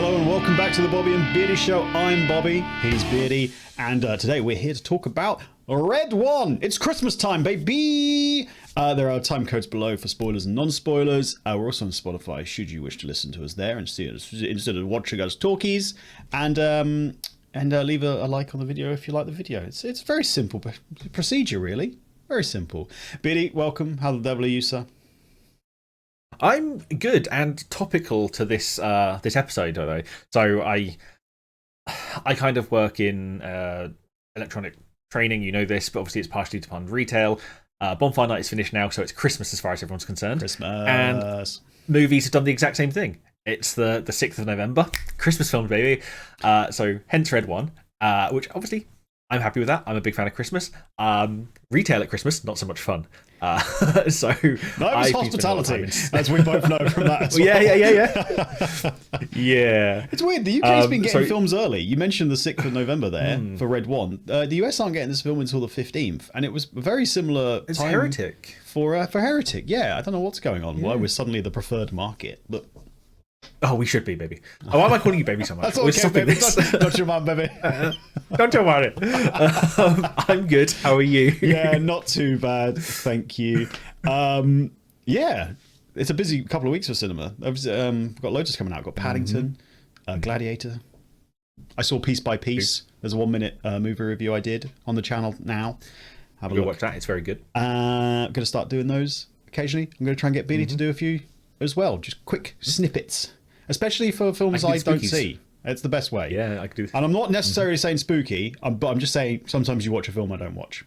Hello and welcome back to the Bobby and Beardy Show. I'm Bobby, he's Beardy, and today we're here to talk about Red One. It's Christmas time, baby! There are time codes below for spoilers and non-spoilers. We're also on Spotify, should you wish to listen to us there and see us instead of watching us talkies. And leave a like on the video if you like the video. It's a very simple procedure, really. Very simple. Beardy, welcome. How the devil are you, sir? I'm good and topical to this episode, although. So I kind of work in electronic training, you know this, but obviously it's partially to fund retail. Bonfire night is finished now, so it's Christmas as far as everyone's concerned. Christmas. And movies have done the exact same thing. It's the 6th of November, Christmas films, baby. So hence Red One, which obviously I'm happy with that. I'm a big fan of Christmas. Retail at Christmas, not so much fun. So no, it's hospitality, as we both know from that as well. Yeah. It's weird. The UK's been getting films early. You mentioned the 6th of November there for Red One. The US aren't getting this film until the 15th, and it was a very similar It's time Heretic. For Heretic. Yeah, I don't know what's going on. Yeah. Why we're suddenly the preferred market, but. Oh, we should be, baby. Oh, why am I calling you baby so much? That's okay, baby. Don't you mind, baby. Don't you about it. I'm good. How are you? Yeah, not too bad. Thank you. Yeah, it's a busy couple of weeks for cinema. I've got loads coming out. I've got Paddington, Gladiator. I saw Piece by Piece. There's a 1-minute movie review I did on the channel now. Have a look. Watch that. It's very good. I'm going to start doing those occasionally. I'm going to try and get Beardy to do a few as well. Just quick snippets. Especially for films I don't see. It's the best way. Yeah, I could do. And I'm not necessarily saying spooky, but I'm just saying sometimes you watch a film I don't watch.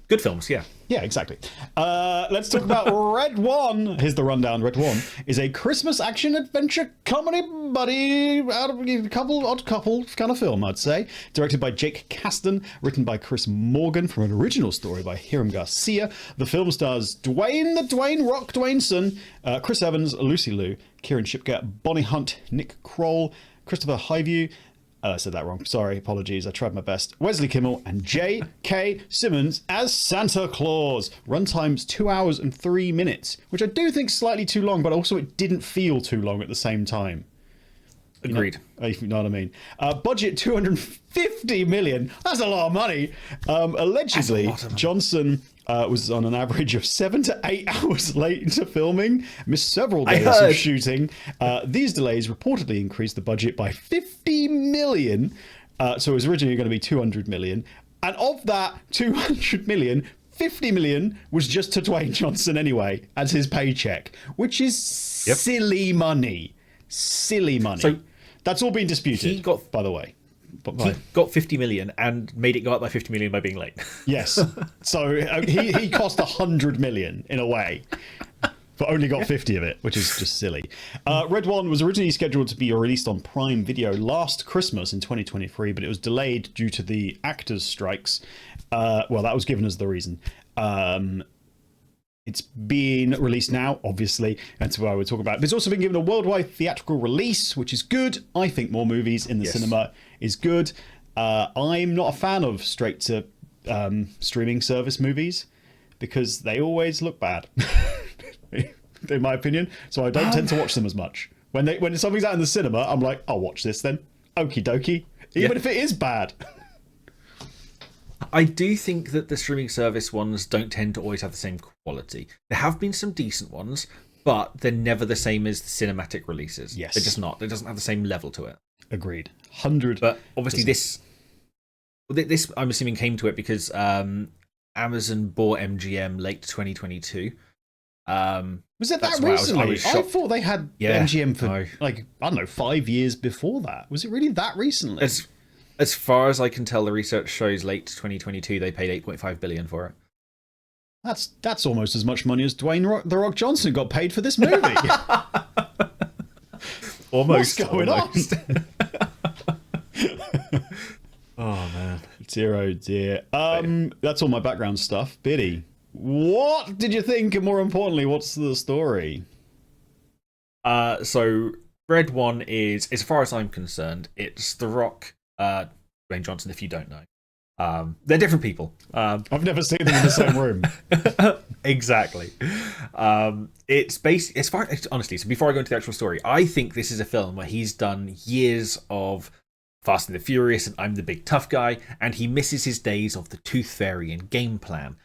Good films, yeah. Yeah, exactly. Let's talk about Red One. Here's the rundown. Red One is a Christmas action adventure comedy buddy odd couple kind of film, I'd say. Directed by Jake Kasdan, written by Chris Morgan from an original story by Hiram Garcia. The film stars Dwayne The Rock Johnson, Chris Evans, Lucy Liu, Kieran Shipka, Bonnie Hunt, Nick Kroll, Christopher Highview. I said that wrong. Sorry, apologies. I tried my best. Wesley Kimmel and J.K. Simmons as Santa Claus. Runtime's 2 hours and 3 minutes, which I do think is slightly too long, but also it didn't feel too long at the same time. Agreed. You know what I mean? Budget 250 million. That's a lot of money. Allegedly, Johnson was on an average of 7 to 8 hours late into filming, missed several days of shooting. These delays reportedly increased the budget by 50 million. So it was originally going to be 200 million. And of that 200 million, 50 million was just to Dwayne Johnson anyway, as his paycheck, which is silly money. Silly money. So that's all been disputed, by the way. He got 50 million and made it go up by 50 million by being late. Yes. So he cost 100 million in a way, but only got 50 of it, which is just silly. Red One was originally scheduled to be released on Prime Video last Christmas in 2023, but it was delayed due to the actors' strikes. Well, that was given as the reason. It's been released now, obviously, and that's why we're talking about it. But it's also been given a worldwide theatrical release, which is good. I think more movies in the cinema is good. I'm not a fan of straight to streaming service movies because they always look bad, in my opinion. So I don't tend to watch them as much. When something's out in the cinema, I'm like, I'll watch this then. Okie dokie. Even if it is bad. I do think that the streaming service ones don't tend to always have the same quality. There have been some decent ones, but they're never the same as the cinematic releases. Yes. They're just not. It doesn't have the same level to it. Agreed. 100%. But obviously this I'm assuming came to it because Amazon bought MGM late 2022. Was it that recently? I thought they had MGM for I don't know, 5 years before that. Was it really that recently? As far as I can tell, the research shows late 2022 they paid 8.5 billion for it. That's almost as much money as Dwayne The Rock Johnson got paid for this movie. Almost. What's going on? Oh man, dear oh dear. That's all my background stuff. Beardy, what did you think? And more importantly, what's the story? So Red One is, as far as I'm concerned, it's The Rock, Dwayne Johnson, if you don't know. They're different people. I've never seen them in the same room. Exactly. It's basically, as far honestly, so before I go into the actual story, I think this is a film where he's done years of Fast and the Furious and I'm the big tough guy, and he misses his days of the Tooth Fairy and Game Plan.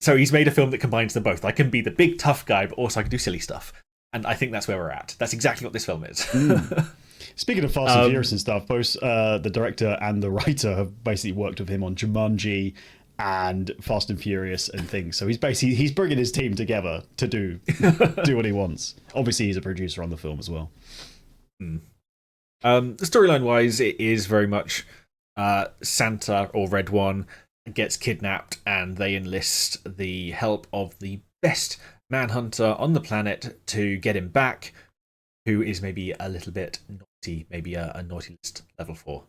So he's made a film that combines them both. I can be the big tough guy, but also I can do silly stuff. And I think that's where we're at. That's exactly what this film is. Speaking of Fast and Furious and stuff, both the director and the writer have basically worked with him on Jumanji and Fast and Furious and things. So he's bringing his team together to do what he wants. Obviously, he's a producer on the film as well. Storyline wise, it is very much Santa or Red One gets kidnapped and they enlist the help of the best manhunter on the planet to get him back, who is maybe a little bit naughty, maybe a naughty list level 4.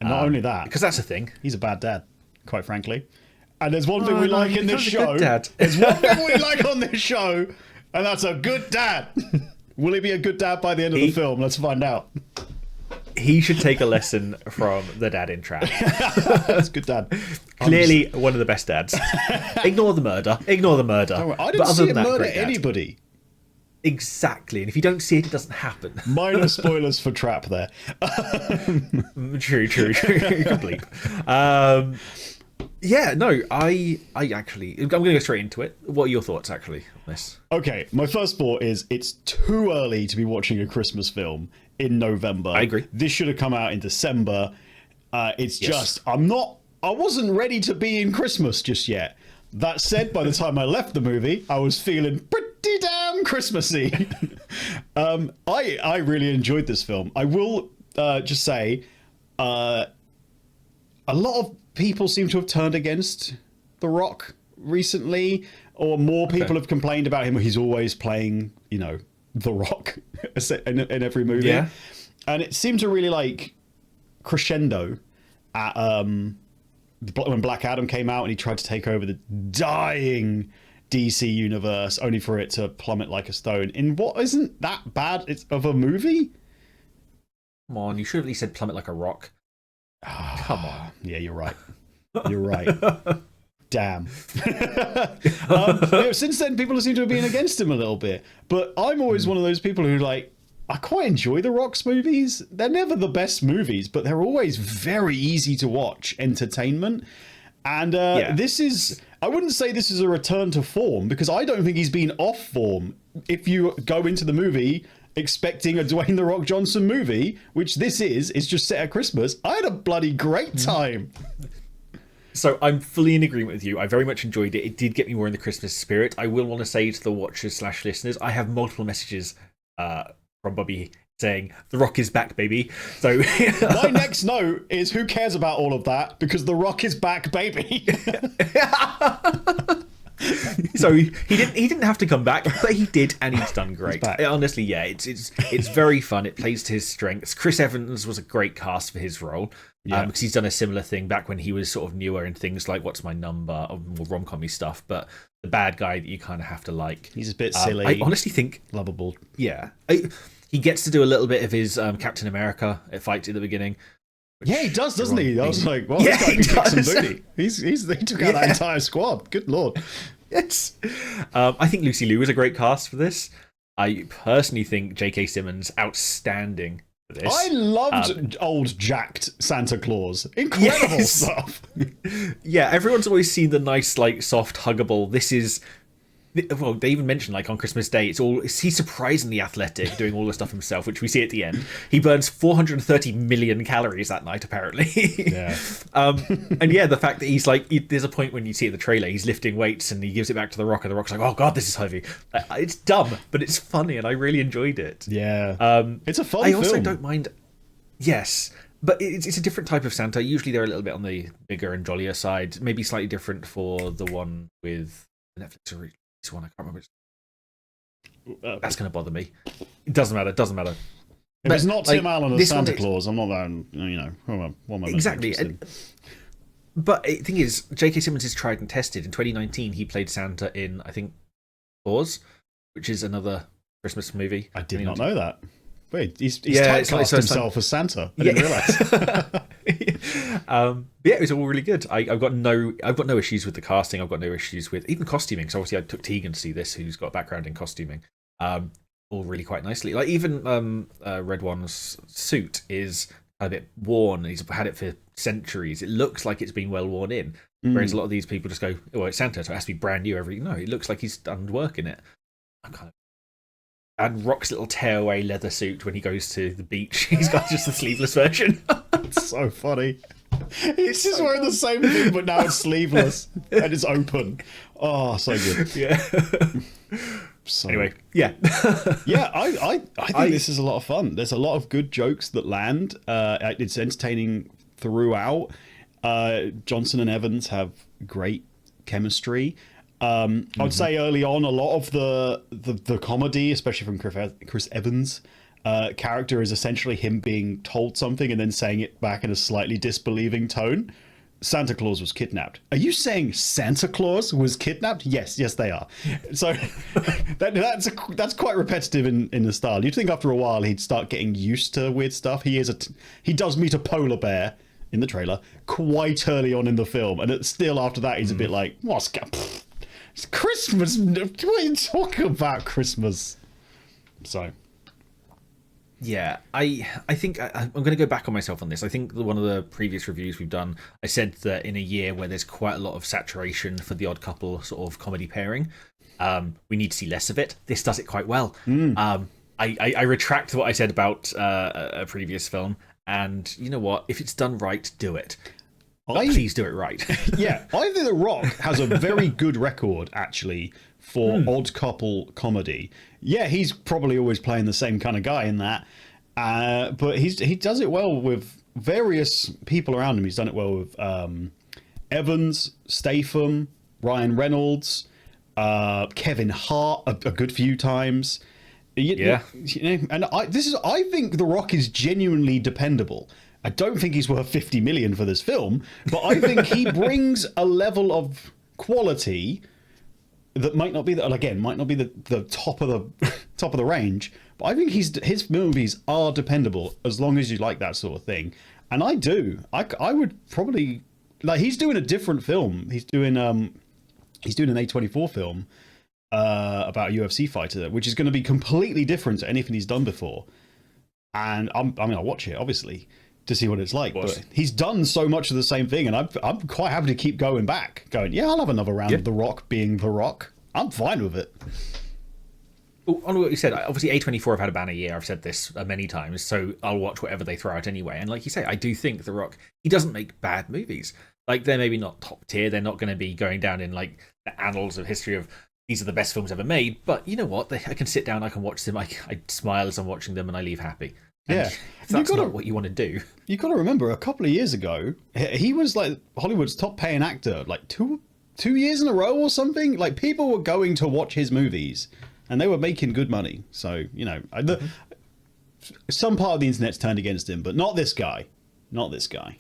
And not only that, because that's a thing, he's a bad dad, quite frankly. And there's one thing we like in this show. There's one thing we like on this show, and that's a good dad. Will he be a good dad by the end of the film? Let's find out. He should take a lesson from the dad in Trap. That's good dad. Clearly one of the best dads. Ignore the murder. Ignore the murder. I didn't see him murder anybody. Exactly. And if you don't see it, it doesn't happen. Minor spoilers for Trap there. True. Complete. Yeah, no, I actually, I'm going to go straight into it. What are your thoughts, actually, on this? Okay, my first thought is it's too early to be watching a Christmas film in November. I agree. This should have come out in December. Just, I wasn't ready to be in Christmas just yet. That said, by the time I left the movie, I was feeling pretty damn Christmassy. I really enjoyed this film. I will just say, a lot of people seem to have turned against The Rock recently, or more people have complained about him. He's always playing, The Rock in every movie. Yeah. And it seemed to really crescendo at when Black Adam came out and he tried to take over the dying DC universe, only for it to plummet like a stone in what isn't that bad of a movie. Come on, you should have at least said plummet like a rock. Come on. Yeah, you're right. You're right. Damn. Since then, people seem to have been against him a little bit. But I'm always one of those people who, I quite enjoy The Rock's movies. They're never the best movies, but they're always very easy to watch entertainment. And this is, I wouldn't say this is a return to form, because I don't think he's been off form. If you go into the movie expecting a Dwayne The Rock Johnson movie, which this is just set at Christmas, I had a bloody great time. So I'm fully in agreement with you. I very much enjoyed it. It did get me more in the Christmas spirit. I will want to say to the watchers / listeners, I have multiple messages from Bobby saying, The Rock is back, baby. So my next note is, who cares about all of that? Because The Rock is back, baby. So he didn't have to come back, but he did, and he's done great. Honestly, yeah, it's very fun. It plays to his strengths. Chris Evans was a great cast for his role, because he's done a similar thing back when he was sort of newer in things like What's My Number, or more rom-com-y stuff. But the bad guy that you kind of have to like. He's a bit silly. I honestly think lovable. Yeah, he gets to do a little bit of his Captain America fight at the beginning. Yeah, he does, doesn't he? I was like, well, this guy can kick some booty. He took out that entire squad. Good lord. Yes. I think Lucy Liu was a great cast for this. I personally think J.K. Simmons, outstanding for this. I loved old jacked Santa Claus. Incredible stuff. Yeah, everyone's always seen the nice, soft, huggable. This is... Well, they even mentioned, on Christmas Day, he's surprisingly athletic, doing all the stuff himself, which we see at the end. He burns 430 million calories that night, apparently. Yeah. And yeah, the fact that he's there's a point when you see it in the trailer, he's lifting weights and he gives it back to The Rock, and The Rock's like, oh god, this is heavy. It's dumb, but it's funny, and I really enjoyed it. Yeah. It's a fun film. I also don't mind... Yes. But it's a different type of Santa. Usually they're a little bit on the bigger and jollier side. Maybe slightly different for the one with Netflix original. This one, I can't remember. That's going to bother me. It doesn't matter. If it's not Tim Allen as Santa Claus, I'm not that, what am I exactly. But the thing is, J.K. Simmons is tried and tested. In 2019, he played Santa in, I think, Oz, which is another Christmas movie. I did not know that. Wait, he's typecast himself as Santa. I didn't realise. But yeah, it was all really good. I've got no issues with the casting. I've got no issues with even costuming. So obviously, I took Tegan to see this, who's got a background in costuming. All really quite nicely. Like even Red One's suit is a bit worn. He's had it for centuries. It looks like it's been well worn in. Whereas a lot of these people just go, "Oh, it's Santa, so it has to be brand new every." No, it looks like he's done work in it. And Rock's little tearaway leather suit when he goes to the beach. He's got just the sleeveless version. It's so funny. He's just wearing the same thing, but now it's sleeveless and it's open. Oh, so good. Yeah. Anyway, yeah. Yeah, I think this is a lot of fun. There's a lot of good jokes that land. It's entertaining throughout. Johnson and Evans have great chemistry. I would say early on, a lot of the comedy, especially from Chris Evans' character, is essentially him being told something and then saying it back in a slightly disbelieving tone. Santa Claus was kidnapped. Are you saying Santa Claus was kidnapped? Yes, they are. So that's quite repetitive in the style. You'd think after a while he'd start getting used to weird stuff. He does meet a polar bear in the trailer quite early on in the film, and still after that he's a bit like, it's Christmas. What are you talking about, Christmas? So, yeah, I think I'm going to go back on myself on this. I think one of the previous reviews we've done, I said that in a year where there's quite a lot of saturation for the Odd Couple sort of comedy pairing, we need to see less of it. This does it quite well. I retract what I said about a previous film, and you know what? If it's done right, do it. Please do it right. Yeah, I think The Rock has a very good record, actually, for odd couple comedy. Yeah, he's probably always playing the same kind of guy in that, but he does it well with various people around him. He's done it well with Evans, Statham, Ryan Reynolds, Kevin Hart a good few times. And I think The Rock is genuinely dependable. I don't think he's worth 50 million for this film, but I think he brings a level of quality that might not be the top of the range, but I think his movies are dependable as long as you like that sort of thing. And I do. I would probably like, he's doing a different film. He's doing an A24 film about a UFC fighter, which is going to be completely different to anything he's done before. And I'll watch it, obviously, to see what it's like. But he's done so much of the same thing, and I'm quite happy to keep going, yeah, I'll have another round of The Rock being The Rock. I'm fine with it. On what you said, obviously A24 have had a banner year. I've said this many times, so I'll watch whatever they throw out anyway. And like you say, I do think The Rock, he doesn't make bad movies. Like, they're maybe not top tier. They're not going to be going down in like the annals of history of these are the best films ever made. But you know what? I can sit down, I can watch them. I smile as I'm watching them, and I leave happy. And if that's not what you want to do. You got to remember, a couple of years ago, he was like Hollywood's top paying actor, like two years in a row or something. Like, people were going to watch his movies, and they were making good money. So, you know, some part of the internet's turned against him, but not this guy. Not this guy.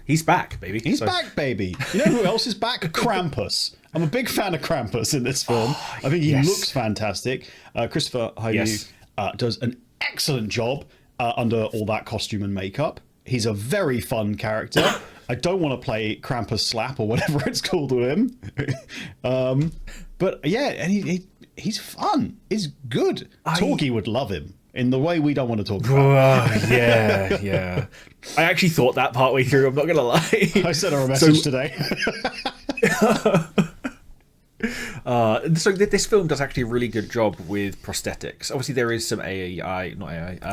He's back, baby. He's back, baby. You know who else is back? Krampus. I'm a big fan of Krampus in this film. I think he looks fantastic. Christopher Hayu does an excellent job under all that costume and makeup. He's a very fun character. I don't want to play Krampus Slap or whatever it's called to him. But yeah, and he's fun. He's good. Torgy would love him in the way we don't want to talk about. Yeah. I actually thought that partway through, I'm not going to lie. I sent her a message today. So this film does actually a really good job with prosthetics. Obviously, there is some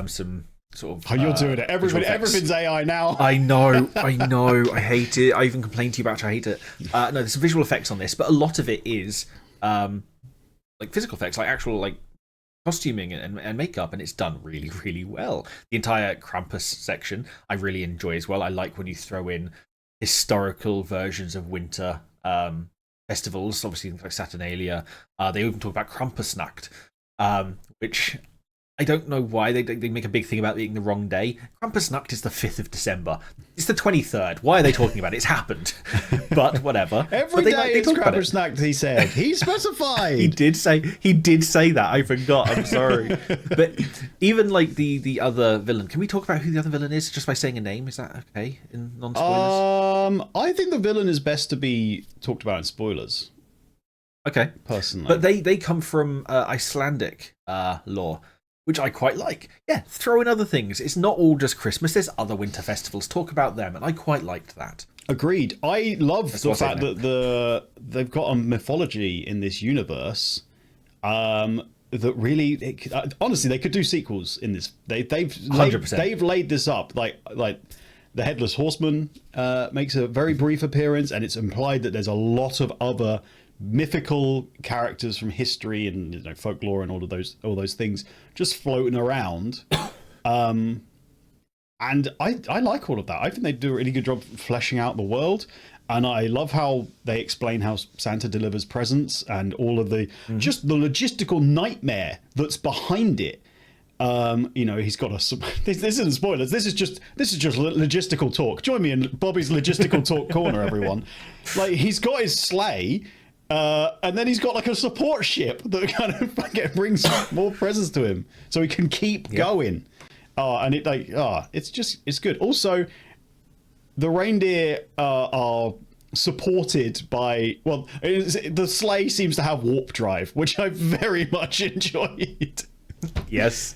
some sort of... you're doing it. Everything's AI now. I know. I hate it. I even complained to you about it. I hate it. No, there's some visual effects on this, but a lot of it is like physical effects, like actual like costuming and makeup, and it's done really, really well. The entire Krampus section I really enjoy as well. I like when you throw in historical versions of winter festivals, obviously things like Saturnalia. They even talk about Krampusnacht, which I don't know why they make a big thing about being the wrong day. Krampusnacht is the 5th of December. It's the 23rd. Why are they talking about it? It's happened. But whatever. Every day is Krampusnacht, he said. He specified. He did say that. I forgot. I'm sorry. But even like the other villain, can we talk about who the other villain is just by saying a name? Is that okay in non-spoilers? I think the villain is best to be talked about in spoilers. Okay. Personally. But they come from Icelandic lore, which I quite like. Yeah, throw in other things. It's not all just Christmas. There's other winter festivals. Talk about them, and I quite liked that. Agreed. I love the fact that they've got a mythology in this universe that really... honestly, they could do sequels in this. They've 100%. They've laid this up. Like the Headless Horseman makes a very brief appearance, and it's implied that there's a lot of other mythical characters from history and folklore and all those things just floating around, and I like all of that. I think they do a really good job fleshing out the world, and I love how they explain how Santa delivers presents and all of the just the logistical nightmare that's behind it. He's got this isn't spoilers. This is just logistical talk. Join me in Bobby's logistical talk corner, everyone. Like, he's got his sleigh. And then he's got like a support ship that kind of brings more presents to him, so he can keep going. It's good. Also, the reindeer are supported by the sleigh seems to have warp drive, which I very much enjoyed. Yes.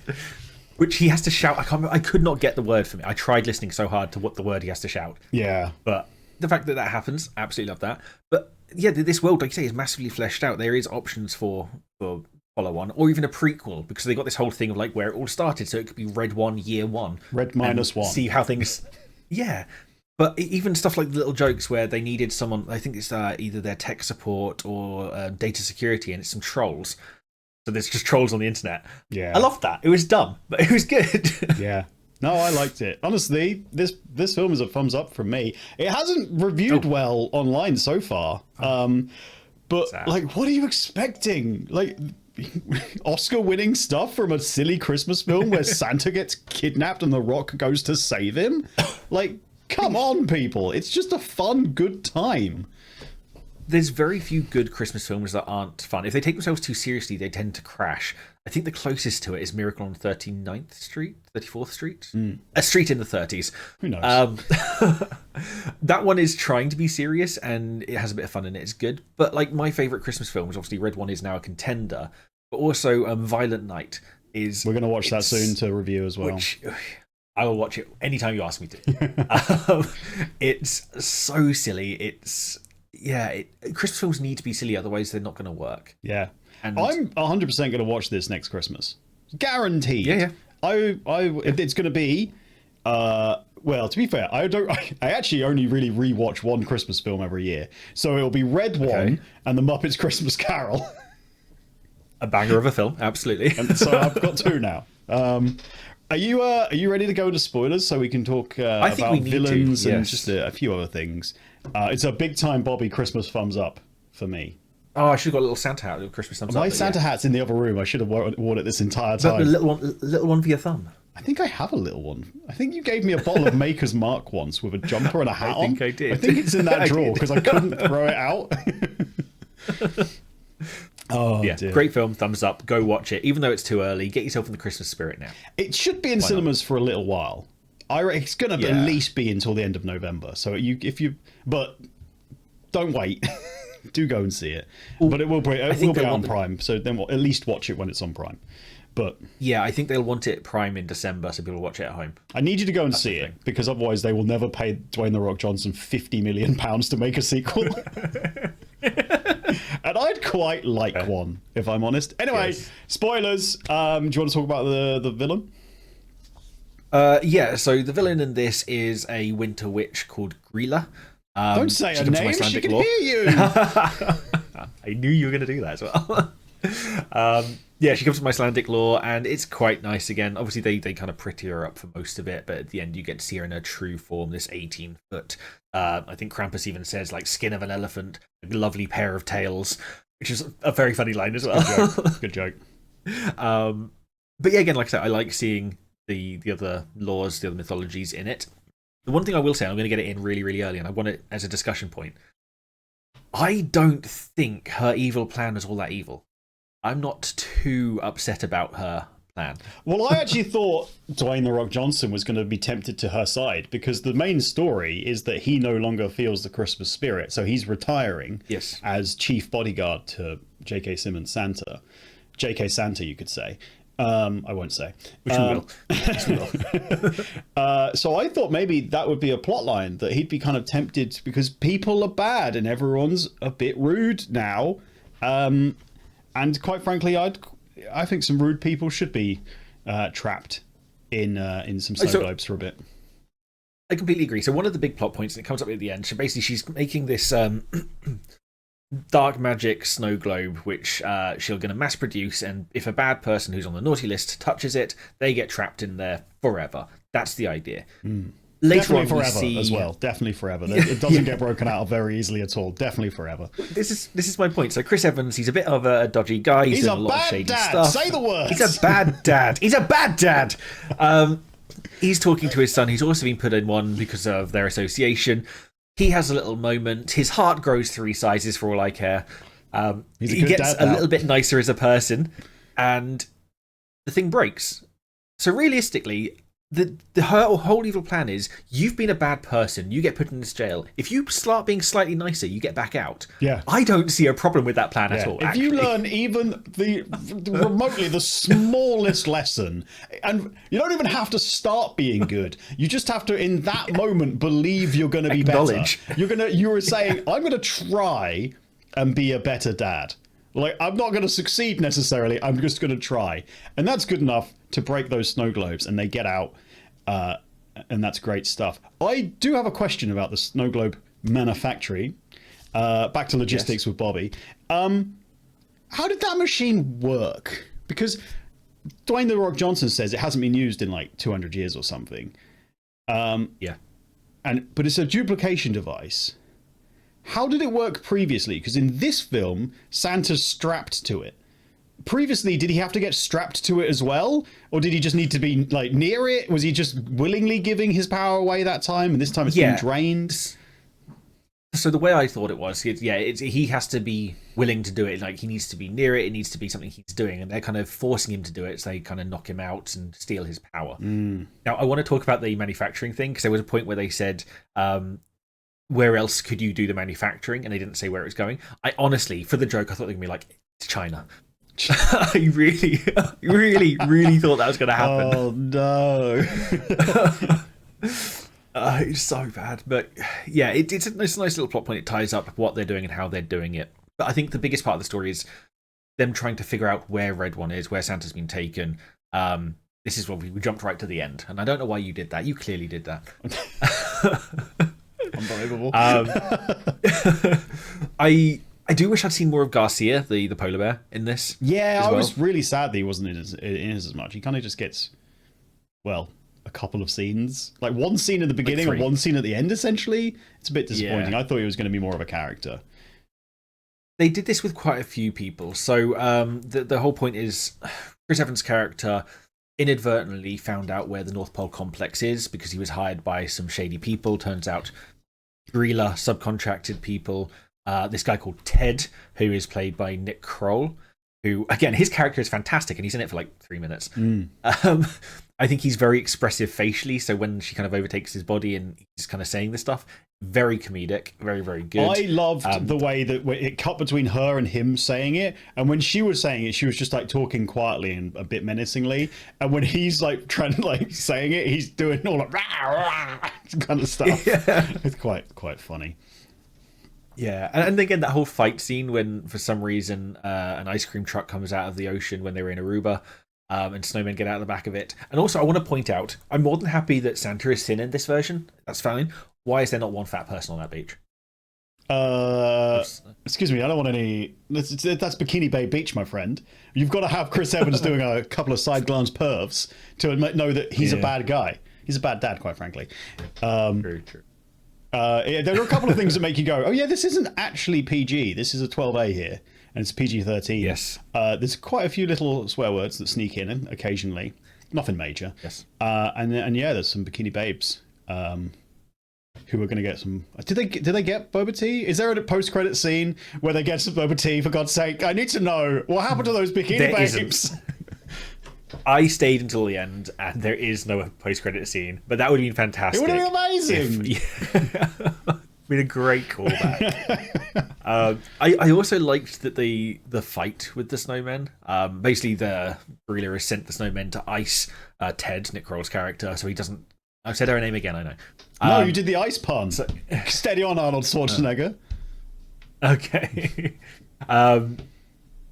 Which he has to shout. I could not get the word for me. I tried listening so hard to what the word he has to shout. Yeah. But the fact that happens, absolutely love that. But yeah, this world, like you say, is massively fleshed out. There is options for follow-on, or even a prequel, because they got this whole thing of like where it all started. So it could be Red 1, Year 1. Red -1. See how things... Yeah. But even stuff like the little jokes where they needed someone, I think it's either their tech support or data security, and it's some trolls. So there's just trolls on the internet. Yeah. I loved that. It was dumb, but it was good. Yeah. No, I liked it. Honestly, this film is a thumbs up from me. It hasn't reviewed well online so far. But sad. Like, what are you expecting? Like, Oscar-winning stuff from a silly Christmas film where Santa gets kidnapped and The Rock goes to save him? Like, come on, people. It's just a fun, good time. There's very few good Christmas films that aren't fun. If they take themselves too seriously, they tend to crash. I think the closest to it is Miracle on 39th Street, 34th Street? A street in the 30s. Who knows? That one is trying to be serious, and it has a bit of fun in it. It's good. But like my favourite Christmas film, which obviously Red 1 is now a contender, but also Violent Night is... We're going to watch that soon to review as well. Which, I will watch it anytime you ask me to. It's so silly. It's... Yeah, Christmas films need to be silly, otherwise they're not going to work. Yeah. And I'm 100% going to watch this next Christmas. Guaranteed. Yeah. It's going to be... well, to be fair, I actually only really rewatch one Christmas film every year. So it'll be Red 1 and The Muppets Christmas Carol. A banger of a film, absolutely. And so I've got two now. Are you ready to go into spoilers so we can talk about villains and just a few other things? It's a big time Bobby Christmas thumbs up for me. Oh, I should have got a little Santa hat with Christmas thumbs up. My Santa hat's in the other room. I should have worn it this entire time. But the little one for your thumb. I think I have a little one. I think you gave me a bottle of Maker's Mark once with a jumper and a hat on. I think I did. I think it's in that drawer because I couldn't throw it out. Oh, yeah, dear. Great film, thumbs up. Go watch it. Even though it's too early, get yourself in the Christmas spirit now. It should be in cinemas for a little while. It's going to at least be until the end of November. So but don't wait. Do go and see it. But it will be on Prime. So then we'll at least watch it when it's on Prime. But yeah, I think they'll want it Prime in December so people will watch it at home. I need you to go and see it because otherwise they will never pay Dwayne The Rock Johnson £50 million to make a sequel. And I'd quite like one, if I'm honest. Anyway, spoilers. Do you want to talk about the villain? Yeah, so the villain in this is a winter witch called Grilla. Don't say her name, she can hear you! I knew you were going to do that as well. Yeah, she comes from Icelandic lore, and it's quite nice again. Obviously, they kind of pretty her up for most of it, but at the end you get to see her in her true form, this 18-foot. I think Krampus even says, like, skin of an elephant, a lovely pair of tails, which is a very funny line as well. Good joke. But yeah, again, like I said, I like seeing the other laws, the other mythologies in it. The one thing I will say, I'm going to get it in really, really early, and I want it as a discussion point. I don't think her evil plan was all that evil. I'm not too upset about her plan. Well, I actually thought Dwayne The Rock Johnson was going to be tempted to her side, because the main story is that he no longer feels the Christmas spirit, so he's retiring as chief bodyguard to J.K. Simmons Santa. J.K. Santa, you could say. I won't say. Which we will. Yes, we will. So I thought maybe that would be a plot line, that he'd be kind of tempted because people are bad and everyone's a bit rude now. And quite frankly, I think some rude people should be trapped in some snow globes for a bit. I completely agree. So one of the big plot points, and it comes up at the end, so basically she's making this dark magic snow globe, which she'll going to mass produce, and if a bad person who's on the naughty list touches it, they get trapped in there forever. That's the idea. Later Definitely on, forever as well. Definitely forever. It doesn't get broken out very easily at all. Definitely forever. This is my point. So Chris Evans, he's a bit of a dodgy guy. He's doing a lot of shady stuff. Say the word. He's a bad dad. He's a bad dad. He's talking to his son. He's also been put in one because of their association. He has a little moment. His heart grows 3 sizes for all I care. He gets a little bit nicer as a person, and the thing breaks. So realistically, the whole evil plan is, you've been a bad person, you get put in this jail. If you start being slightly nicer, you get back out. Yeah. I don't see a problem with that plan at all. If you learn even remotely the smallest lesson, and you don't even have to start being good, you just have to, in that moment, believe you're going to be better. You're saying, I'm going to try and be a better dad. Like, I'm not going to succeed necessarily, I'm just going to try. And that's good enough to break those snow globes, and they get out, and that's great stuff. I do have a question about the snow globe manufacturing. Back to logistics with Bobby. How did that machine work? Because Dwayne The Rock Johnson says it hasn't been used in like 200 years or something. But it's a duplication device. How did it work previously? Because in this film, Santa's strapped to it. Previously, did he have to get strapped to it as well? Or did he just need to be like near it? Was he just willingly giving his power away that time, and this time it's been drained? So the way I thought it was, he has to be willing to do it. Like, he needs to be near it. It needs to be something he's doing, and they're kind of forcing him to do it. So they kind of knock him out and steal his power. Now, I want to talk about the manufacturing thing, because there was a point where they said, where else could you do the manufacturing? And they didn't say where it was going. I honestly, for the joke, I thought they were going to be like, it's China. I really, really, really thought that was going to happen. Oh, no. It's so bad. But yeah, it's a nice little plot point. It ties up what they're doing and how they're doing it. But I think the biggest part of the story is them trying to figure out where Red One is, where Santa's been taken. This is what we jumped right to the end. And I don't know why you did that. You clearly did that. Unbelievable. I do wish I'd seen more of Garcia, the polar bear, in this. Yeah, I was really sad that he wasn't in it as much. He kind of just gets, well, a couple of scenes. Like one scene at the beginning and one scene at the end, essentially. It's a bit disappointing. I thought he was going to be more of a character. They did this with quite a few people. So the whole point is Chris Evans' character inadvertently found out where the North Pole complex is because he was hired by some shady people. Turns out guerrilla subcontracted people. This guy called Ted, who is played by Nick Kroll, who, again, his character is fantastic, and he's in it for like 3 minutes. I think he's very expressive facially, so when she kind of overtakes his body and he's kind of saying this stuff, very comedic, very, very good. I loved the way that it cut between her and him saying it, and when she was saying it, she was just like talking quietly and a bit menacingly, and when he's like trying to like saying it, he's doing all like rah, rah, kind of stuff. It's quite funny. Yeah, and again, that whole fight scene when, for some reason, an ice cream truck comes out of the ocean when they were in Aruba, and snowmen get out of the back of it. And also, I want to point out, I'm more than happy that Santa is thin in this version. That's fine. Why is there not one fat person on that beach? Excuse me, I don't want any... That's Bikini Bay Beach, my friend. You've got to have Chris Evans doing a couple of side glance pervs to know that he's a bad guy. He's a bad dad, quite frankly. Very true. There are a couple of things that make you go, oh yeah, this isn't actually PG. This is a 12A here. and it's PG-13. Yes. There's quite a few little swear words that sneak in occasionally. Nothing major. Yes. And yeah, there's some bikini babes who are going to get some. Did they get boba tea? Is there a post-credit scene where they get some boba tea? For God's sake, I need to know what happened to those bikini There babes. isn't. I stayed until the end, and there is no post-credit scene. But that would have been fantastic. It would have been amazing. Been a great callback. I also liked that the fight with the snowmen. Basically, the gorilla has sent the snowmen to ice Ted, Nick Kroll's character, so he doesn't. I've said her name again. I know. No, you did the ice pun. So... Steady on, Arnold Schwarzenegger. Okay.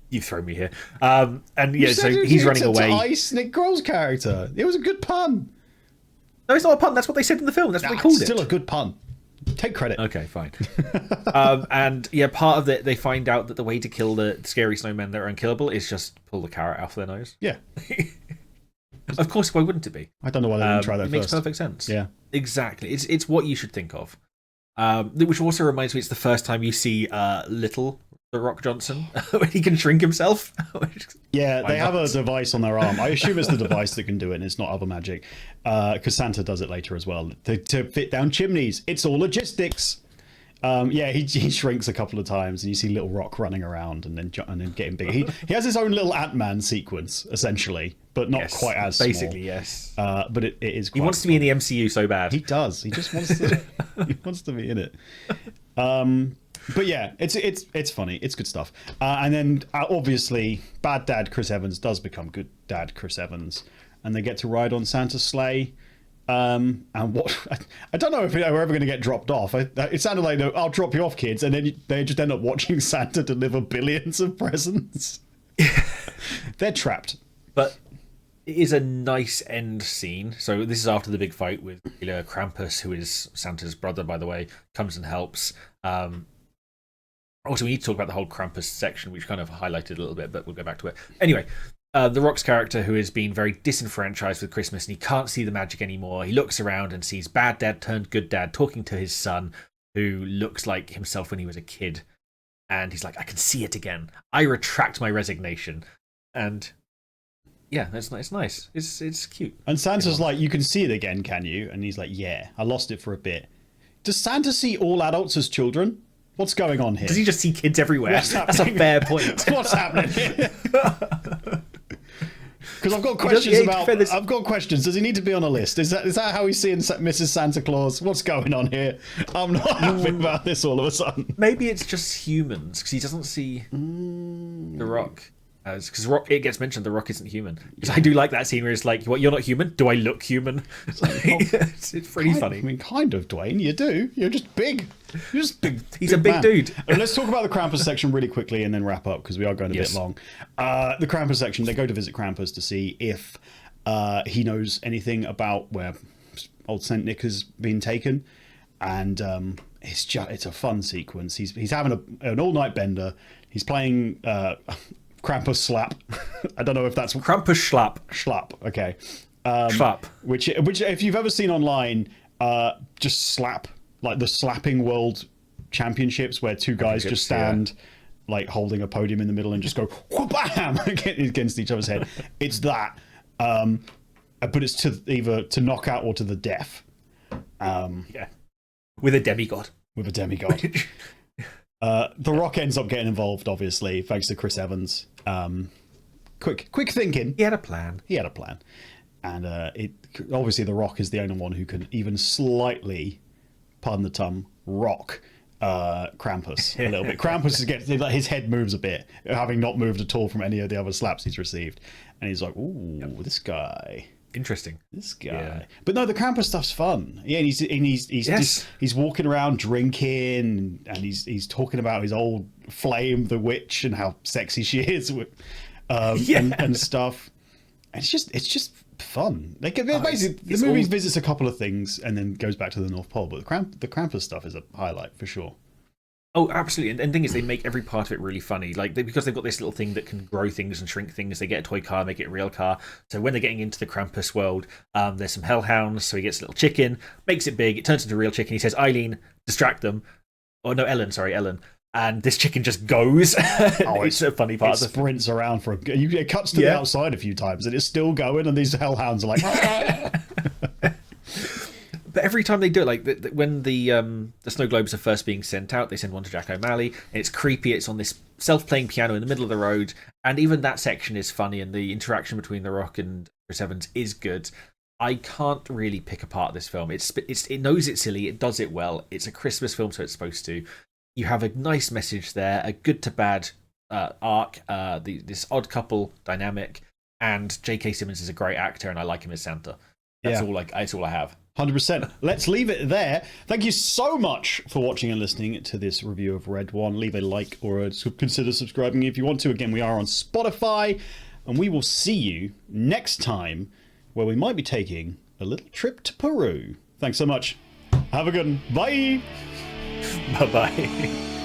You've thrown me here. And yeah, so he's running away. To ice Nick Kroll's character. It was a good pun. No, it's not a pun. That's what they said in the film. That's what they called it. Still a good pun. Take credit. Okay, fine. And yeah, part of it, they find out that the way to kill the scary snowmen that are unkillable is just pull the carrot out of their nose. Yeah. Of course, why wouldn't it be? I don't know why they didn't try that It makes perfect sense. Yeah. Exactly. It's what you should think of. Which also reminds me, it's the first time you see little The Rock Johnson when he can shrink himself. Yeah, they have a device on their arm. I assume it's the device that can do it, and it's not other magic. Because Santa does it later as well. To fit down chimneys. It's all logistics. Yeah, he shrinks a couple of times, and you see Little Rock running around and then getting bigger. He has his own little Ant-Man sequence, essentially, but not quite as basically, small. Yes. But it is quite he wants to be in the MCU so bad. He does. He just wants to he wants to be in it. But yeah, it's funny. It's good stuff. And then obviously, bad dad Chris Evans does become good dad Chris Evans, and they get to ride on Santa's sleigh. And what I don't know if we're ever going to get dropped off. It sounded like, no, I'll drop you off, kids, and then they just end up watching Santa deliver billions of presents. They're trapped. But it is a nice end scene. So this is after the big fight with Krampus, who is Santa's brother, by the way, comes and helps. Also, we need to talk about the whole Krampus section, which kind of highlighted a little bit, but we'll go back to it. Anyway, The Rock's character, who has been very disenfranchised with Christmas and he can't see the magic anymore, he looks around and sees bad dad turned good dad talking to his son, who looks like himself when he was a kid. And he's like, I can see it again. I retract my resignation. And yeah, it's nice. It's cute. And Santa's like, you can see it again, can you? And he's like, yeah, I lost it for a bit. Does Santa see all adults as children? What's going on here? Does he just see kids everywhere? That's a fair point. What's happening here? Because I've got questions I've got questions. Does he need to be on a list? Is that how he's seeing Mrs. Santa Claus? What's going on here? I'm not happy about this all of a sudden. Maybe it's just humans, because he doesn't see The Rock. Because it gets mentioned The Rock isn't human. Because I do like that scene where it's like, what, you're not human? Do I look human? It's pretty funny. I mean, kind of, Dwayne. You do. You're just big. You're just big. He's a big man. dude. And let's talk about the Krampus section really quickly and then wrap up, because we are going a bit long. The Krampus section, they go to visit Krampus to see if he knows anything about where old Saint Nick has been taken. And it's a fun sequence. He's having an all-night bender. He's playing... Krampus slap. I don't know if that's Krampus schlap. Schlap. Okay. Schlap. Which, if you've ever seen online, just slap, like the slapping world championships, where two guys just stand, like holding a podium in the middle and just go wha-bam against each other's head. It's that, but it's either to knockout or to the death. Yeah. With a demigod. With a demigod. The Rock ends up getting involved, obviously, thanks to Chris Evans. Quick thinking. He had a plan. And obviously The Rock is the only one who can even slightly, pardon the tongue, rock Krampus a little bit. Krampus his head moves a bit, having not moved at all from any of the other slaps he's received. And he's like, ooh, this guy. Interesting. This guy. Yeah. But no, the Krampus stuff's fun. Yeah, and he's walking around drinking, and he's talking about his old flame, the witch, and how sexy she is, and stuff. And it's just fun. Basically, the movie visits a couple of things and then goes back to the North Pole. But the Krampus stuff is a highlight for sure. Oh, absolutely. And the thing is, they make every part of it really funny. Like, because they've got this little thing that can grow things and shrink things, they get a toy car, make it a real car. So when they're getting into the Krampus world, there's some hellhounds. So he gets a little chicken, makes it big, it turns into a real chicken. He says, Eileen, distract them. Oh, no, Ellen. and this chicken just goes. Oh, it's a funny part. It sprints around for it cuts to the outside a few times, and it's still going, and these hellhounds are like. But every time they do it, like when the snow globes are first being sent out, they send one to Jack O'Malley, and it's creepy. It's on this self-playing piano in the middle of the road, and even that section is funny, and the interaction between The Rock and Chris Evans is good. I can't really pick apart this film. It knows it's silly. It does it well. It's a Christmas film, so it's supposed to. You have a nice message there, a good to bad arc, this odd couple dynamic, and J.K. Simmons is a great actor, and I like him as Santa. That's all I have. 100%. Let's leave it there. Thank you so much for watching and listening to this review of Red One. Leave a like or consider subscribing if you want to. Again, we are on Spotify, and we will see you next time, where we might be taking a little trip to Peru. Thanks so much. Have a good one. Bye. Bye-bye.